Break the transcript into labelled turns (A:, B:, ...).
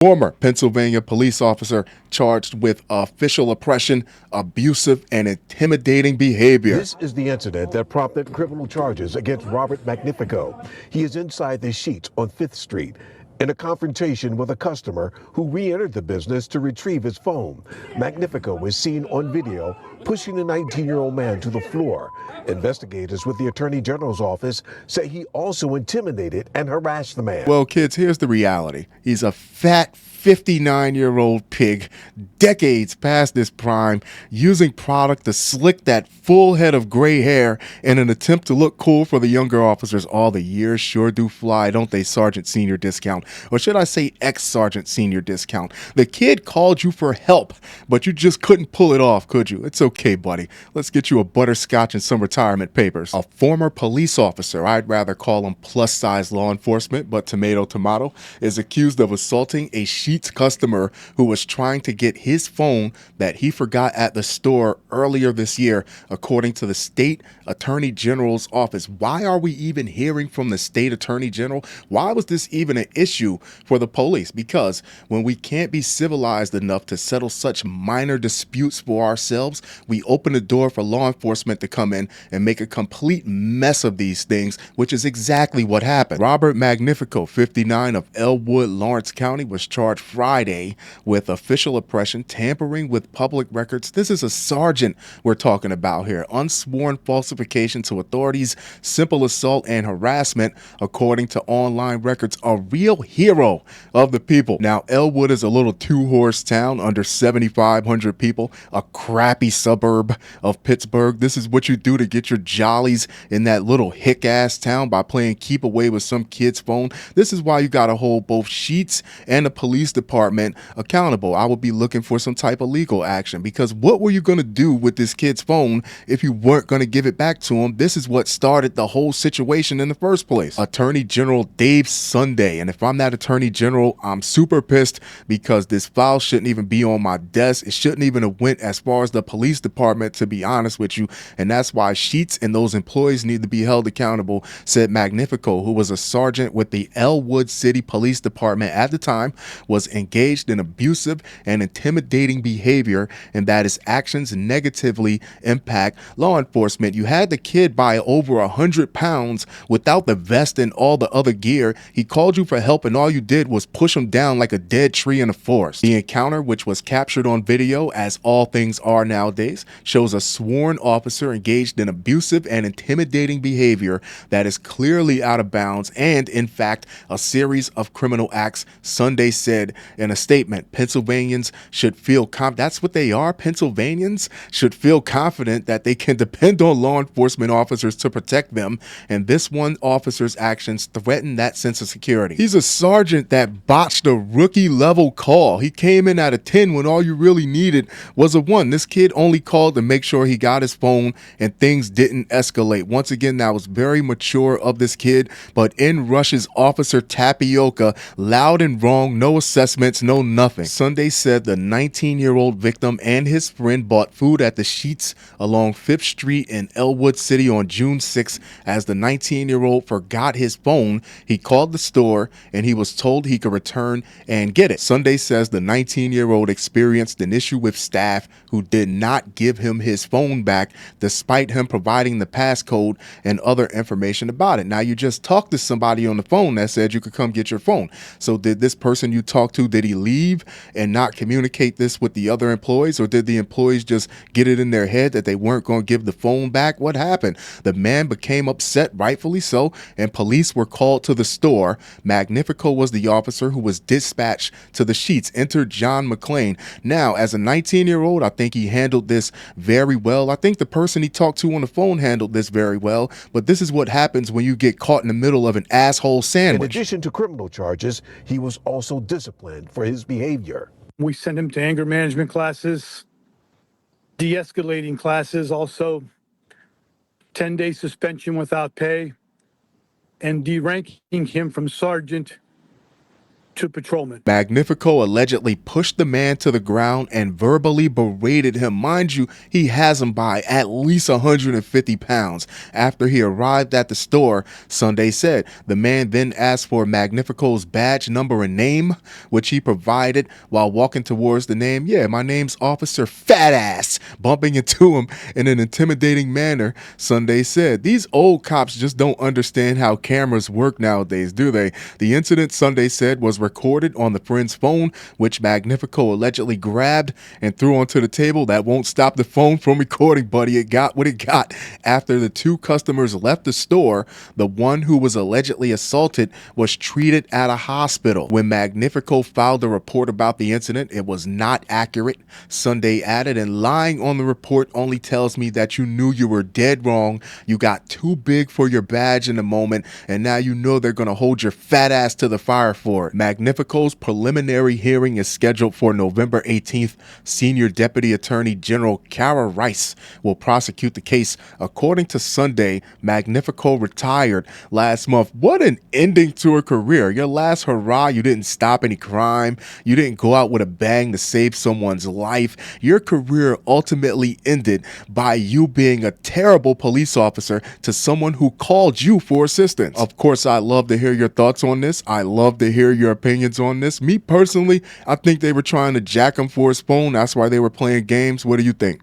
A: Former Pennsylvania police officer charged with official oppression, abusive, and intimidating behavior.
B: This is the incident that prompted criminal charges against Robert Magnifico. He is inside the Sheetz on 5th Street in a confrontation with a customer who re-entered the business to retrieve his phone. Magnifico was seen on video pushing the 19-year-old man to the floor. Investigators with the Attorney General's office say he also intimidated and harassed the man.
A: Well, kids, here's the reality. He's a fat 59-year-old pig, decades past his prime, using product to slick that full head of gray hair in an attempt to look cool for the younger officers. All the years sure do fly, don't they, Sergeant Senior Discount? Or should I say ex-Sergeant Senior Discount? The kid called you for help, but you just couldn't pull it off, could you? It's okay, buddy. Let's get you a butterscotch and some retirement papers. A former police officer, I'd rather call him plus-size law enforcement, but tomato, tomato, is accused of assaulting a Sheetz customer who was trying to get his phone that he forgot at the store earlier this year, according to the state attorney general's office. Why are we even hearing from the state attorney general? Why was this even an issue for the police? Because when we can't be civilized enough to settle such minor disputes for ourselves, we open the door for law enforcement to come in and make a complete mess of these things, which is exactly what happened. Robert Magnifico, 59, of Ellwood, Lawrence County, was charged Friday with official oppression, tampering with public records. This is a sergeant we're talking about here. Unsworn falsification to authorities, simple assault, and harassment, according to online records. A real hero of the people. Now, Ellwood is a little two-horse town, under 7,500 people, a crappy suburb of Pittsburgh. This is what you do to get your jollies in that little hick-ass town, by playing keep away with some kid's phone. This is why you got to hold both Sheetz and the police department accountable. I would be looking for some type of legal action, because what were you going to do with this kid's phone if you weren't going to give it back to him? This is what started the whole situation in the first place. Attorney General Dave Sunday, and if I'm that Attorney General, I'm super pissed, because this file shouldn't even be on my desk. It shouldn't even have went as far as the police department, to be honest with you, and that's why Sheetz and those employees need to be held accountable, said Magnifico, who was a sergeant with the Ellwood City Police Department at the time, was engaged in abusive and intimidating behavior, and that his actions negatively impact law enforcement. You had the kid by over 100 pounds without the vest and all the other gear. He called you for help, and all you did was push him down like a dead tree in a forest. The encounter, which was captured on video, as all things are nowadays, shows a sworn officer engaged in abusive and intimidating behavior that is clearly out of bounds and, in fact, a series of criminal acts. Sunday said in a statement, Pennsylvanians should feel that's what they are. Pennsylvanians should feel confident that they can depend on law enforcement officers to protect them, and this one officer's actions threaten that sense of security. He's a sergeant that botched a rookie level call. He came in at a 10 when all you really needed was a 1. This kid only called to make sure he got his phone and things didn't escalate. Once again, that was very mature of this kid, but in rushes Officer Tapioca, loud and wrong, no assessments, no nothing. Sunday said the 19-year-old victim and his friend bought food at the Sheetz along 5th Street in Ellwood City on June 6. As the 19-year-old forgot his phone, he called the store and he was told he could return and get it. Sunday says the 19-year-old experienced an issue with staff who did not give him his phone back, despite him providing the passcode and other information about it. Now, you just talked to somebody on the phone that said you could come get your phone. So did this person you talked to, did he leave and not communicate this with the other employees, or did the employees just get it in their head that they weren't going to give the phone back? What happened? The man became upset, rightfully so, and police were called to the store. Magnifico was the officer who was dispatched to the Sheetz. Enter John McClain. Now, as a 19-year-old, I think he handled this very well. I think the person he talked to on the phone handled this very well, but this is what happens when you get caught in the middle of an asshole sandwich.
B: In addition to criminal charges, he was also disciplined for his behavior.
C: We sent him to anger management classes, de-escalating classes, also 10-day suspension without pay, and deranking him from sergeant to patrolman.
A: Magnifico allegedly pushed the man to the ground and verbally berated him. Mind you, he has him by at least 150 pounds. After he arrived at the store, Sunday said the man then asked for Magnifico's badge number and name, which he provided. While walking towards the name, yeah, my name's Officer Fat Ass, bumping into him in an intimidating manner. Sunday said these old cops just don't understand how cameras work nowadays, do they? The incident, Sunday said, was recorded on the friend's phone, which Magnifico allegedly grabbed and threw onto the table. That won't stop the phone from recording, buddy. It got what it got. After the two customers left the store, the one who was allegedly assaulted was treated at a hospital. When Magnifico filed a report about the incident, it was not accurate. Sunday added, and lying on the report only tells me that you knew you were dead wrong. You got too big for your badge in the moment, and now you know they're going to hold your fat ass to the fire for it. Magnifico's preliminary hearing is scheduled for November 18th. Senior Deputy Attorney General Kara Rice will prosecute the case. According to Sunday, Magnifico retired last month. What an ending to a career. Your last hurrah, you didn't stop any crime. You didn't go out with a bang to save someone's life. Your career ultimately ended by you being a terrible police officer to someone who called you for assistance. Of course, I love to hear your thoughts on this. I love to hear your opinions on this. Me personally, I think they were trying to jack him for his phone. That's why they were playing games. What do you think?